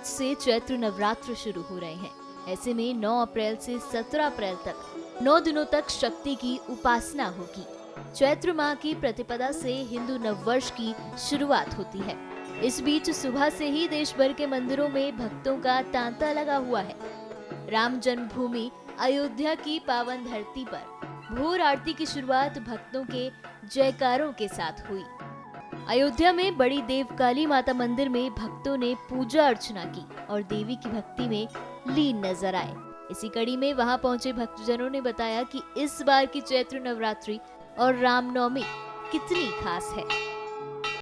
से चैत्र नवरात्र शुरू हो रहे हैं। ऐसे में 9 अप्रैल से 17 अप्रैल तक 9 दिनों तक शक्ति की उपासना होगी। चैत्र माह की प्रतिपदा से हिंदू नववर्ष की शुरुआत होती है। इस बीच सुबह से ही देश भर के मंदिरों में भक्तों का तांता लगा हुआ है। राम जन्मभूमि अयोध्या की पावन धरती पर भोर आरती की शुरुआत भक्तों के जयकारों के साथ हुई। अयोध्या में बड़ी देवकाली माता मंदिर में भक्तों ने पूजा अर्चना की और देवी की भक्ति में लीन नजर आए। इसी कड़ी में वहां पहुंचे भक्तजनों ने बताया कि इस बार की चैत्र नवरात्रि और रामनवमी कितनी खास है।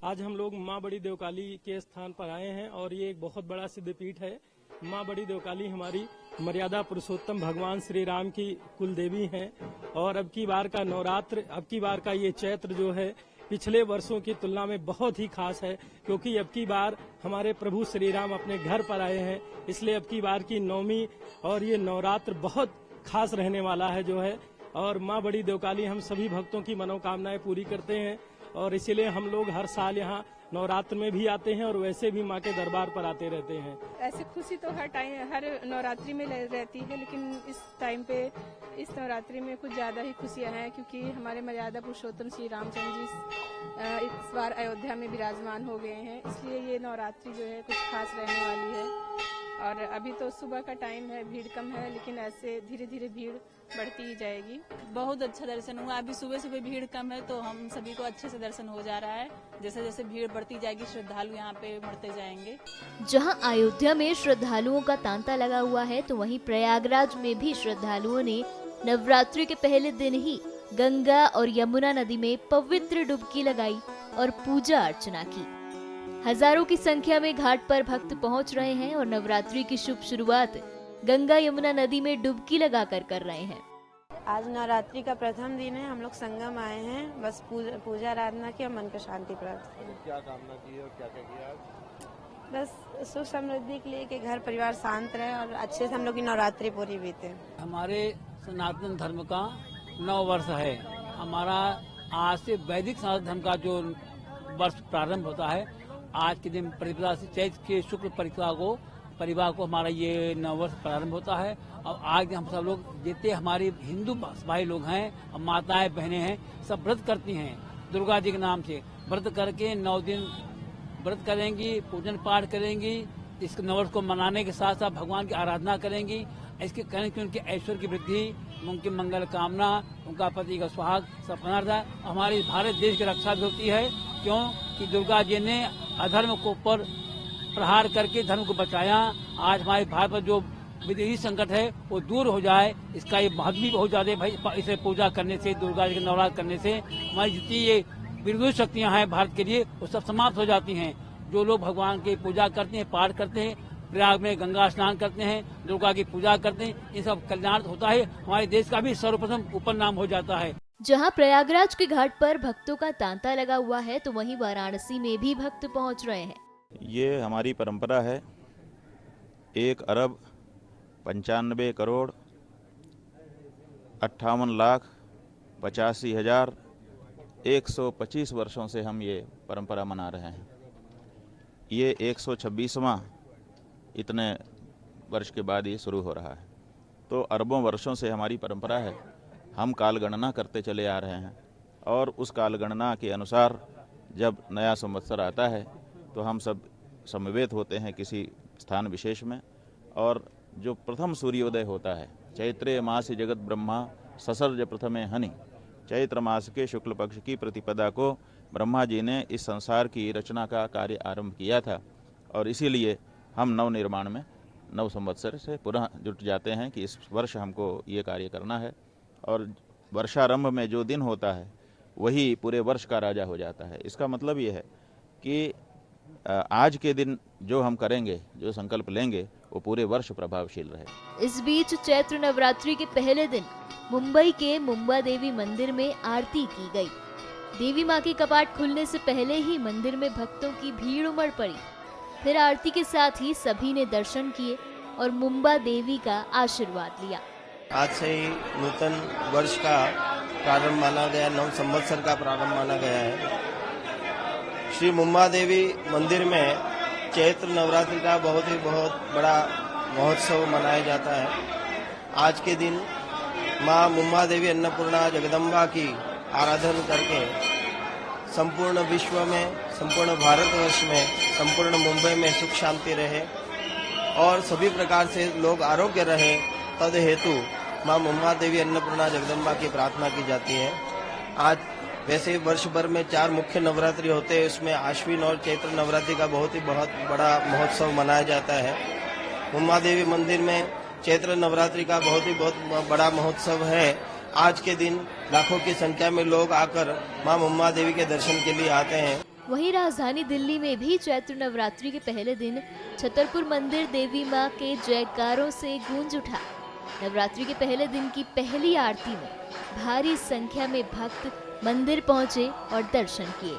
आज हम लोग माँ बड़ी देवकाली के स्थान पर आए हैं और ये एक बहुत बड़ा सिद्धपीठ है। माँ बड़ी देवकाली हमारी मर्यादा पुरुषोत्तम भगवान श्री राम की कुल देवी हैं और अब की बार का नवरात्र, अब की बार का ये चैत्र जो है पिछले वर्षों की तुलना में बहुत ही खास है, क्योंकि अब की बार हमारे प्रभु श्री राम अपने घर पर आए हैं। इसलिए अब की बार की नवमी और ये नवरात्र बहुत खास रहने वाला है जो है। और माँ बड़ी देवकाली हम सभी भक्तों की मनोकामनाएं पूरी करते हैं और इसीलिए हम लोग हर साल यहाँ नवरात्र में भी आते हैं और वैसे भी माँ के दरबार पर आते रहते हैं। ऐसी खुशी तो हर नवरात्रि में रहती है, लेकिन इस टाइम पे इस नवरात्रि में कुछ ज्यादा ही खुशियां हैं, क्योंकि हमारे मर्यादा पुरुषोत्तम श्री रामचंद्र जी इस बार अयोध्या में विराजमान हो गए हैं। इसलिए ये नवरात्रि जो है कुछ खास रहने वाली है। और अभी तो सुबह का टाइम है, भीड़ कम है, लेकिन ऐसे धीरे धीरे भीड़ बढ़ती ही जाएगी। बहुत अच्छा दर्शन हुआ। अभी सुबह सुबह भीड़ कम है तो हम सभी को अच्छे से दर्शन हो जा रहा है। जैसे जैसे भीड़ बढ़ती जाएगी श्रद्धालु यहाँ पे बढ़ते जाएंगे। जहाँ अयोध्या में श्रद्धालुओं का तांता लगा हुआ है, तो वहीं प्रयागराज में भी श्रद्धालुओं ने नवरात्रि के पहले दिन ही गंगा और यमुना नदी में पवित्र डुबकी लगाई और पूजा अर्चना की। हजारों की संख्या में घाट पर भक्त पहुंच रहे हैं और नवरात्रि की शुभ शुरुआत गंगा यमुना नदी में डुबकी लगाकर कर रहे हैं। आज नवरात्रि का प्रथम दिन है, हम लोग संगम आए हैं। बस पूजा आराधना की और मन को शांति प्राप्त की। क्या कामना की और क्या क्या किया आज? बस सुख समृद्धि के लिए कि घर परिवार शांत रहे और अच्छे से हम लोग की नवरात्रि पूरी बीते। हमारे सनातन धर्म का 9 वर्ष है। हमारा आज से वैदिक सनातन धर्म का जो वर्ष प्रारंभ होता है, आज के दिन प्रतिपदा से चैत्र के शुक्ल परिवार को हमारा ये 9 वर्ष प्रारंभ होता है। और आज हम सब लोग जितने हमारे हिंदू भाई लोग हैं, माताएं बहनें हैं, सब व्रत करती हैं दुर्गा जी के नाम से। व्रत करके 9 दिन व्रत करेंगी, पूजन पाठ करेंगी। इस 9 वर्ष को मनाने के साथ साथ भगवान की आराधना करेंगी। इसके कहने की उनके ऐश्वर्य की वृद्धि, उनकी मंगल कामना, उनका पति का सुहाग सब बना। हमारे भारत देश की रक्षा भी होती है, क्यों कि दुर्गा जी ने अधर्म को ऊपर प्रहार करके धर्म को बचाया। आज हमारे भारत पर जो विदेशी संकट है वो दूर हो जाए, इसका ये महत्व भी बहुत ज्यादा है भाई। इसे पूजा करने से, दुर्गा जी के नवरात्र करने से हमारी जितनी ये विरोधी शक्तियां हैं भारत के लिए, वो सब समाप्त हो जाती हैं। जो लोग भगवान की पूजा करते हैं, पाठ करते हैं, प्रयाग में गंगा स्नान करते हैं, दुर्गा की पूजा करते हैं, ये सब कल्याण होता है। हमारे देश का भी सर्वप्रथम ऊपर नाम हो जाता है। जहां प्रयागराज के घाट पर भक्तों का तांता लगा हुआ है, तो वहीं वाराणसी में भी भक्त पहुंच रहे हैं। ये हमारी परंपरा है। 1 अरब 95 करोड़ 58 लाख 85 हजार 125 वर्षों से हम ये परंपरा मना रहे हैं। ये 126वां इतने वर्ष के बाद ये शुरू हो रहा है। तो अरबों वर्षों से हमारी परंपरा है। हम काल गणना करते चले आ रहे हैं और उस काल गणना के अनुसार जब नया संवत्सर आता है तो हम सब समवेत होते हैं किसी स्थान विशेष में। और जो प्रथम सूर्योदय होता है, चैत्रे मास जगत ब्रह्मा ससर्ज प्रथमे हनि, चैत्र मास के शुक्ल पक्ष की प्रतिपदा को ब्रह्मा जी ने इस संसार की रचना का कार्य आरंभ किया था। और इसीलिए हम नव निर्माण में नव संवत्सर से पुनः जुट जाते हैं कि इस वर्ष हमको ये कार्य करना है। और वर्षारंभ में जो दिन होता है वही पूरे वर्ष का राजा हो जाता है। इसका मतलब ये है कि आज के दिन जो हम करेंगे, जो संकल्प लेंगे, वो पूरे वर्ष प्रभावशील रहे। इस बीच चैत्र नवरात्रि के पहले दिन मुंबई के मुंबा देवी मंदिर में आरती की गई। देवी माँ के कपाट खुलने से पहले ही मंदिर में भक्तों की भीड़ उमड़ पड़ी। फिर आरती के साथ ही सभी ने दर्शन किए और मुंबा देवी का आशीर्वाद लिया। आज से ही नूतन वर्ष का प्रारंभ माना गया, नव संवत्सर का प्रारंभ माना गया है। श्री मुंबा देवी मंदिर में चैत्र नवरात्रि का बहुत बड़ा महोत्सव मनाया जाता है। आज के दिन माँ मुम्मा देवी अन्नपूर्णा जगदम्बा की आराधना करके संपूर्ण विश्व में, संपूर्ण भारतवर्ष में, संपूर्ण मुंबई में सुख शांति रहे और सभी प्रकार से लोग आरोग्य रहे, तद हेतु माँ मुम्मा देवी अन्नपूर्णा जगदम्बा की प्रार्थना की जाती है। आज वैसे वर्ष भर में 4 मुख्य नवरात्रि होते हैं, उसमें आश्विन और चैत्र नवरात्रि का बहुत बड़ा महोत्सव मनाया जाता है। मुम्मा देवी मंदिर में चैत्र नवरात्रि का बहुत बड़ा महोत्सव है। आज के दिन लाखों की संख्या में लोग आकर मां मुम्मा देवी के दर्शन के लिए आते हैं। वहीं राजधानी दिल्ली में भी चैत्र नवरात्रि के पहले दिन छतरपुर मंदिर देवी मां के जयकारों से गूंज उठा। नवरात्रि के पहले दिन की पहली आरती में भारी संख्या में भक्त मंदिर पहुंचे और दर्शन किए।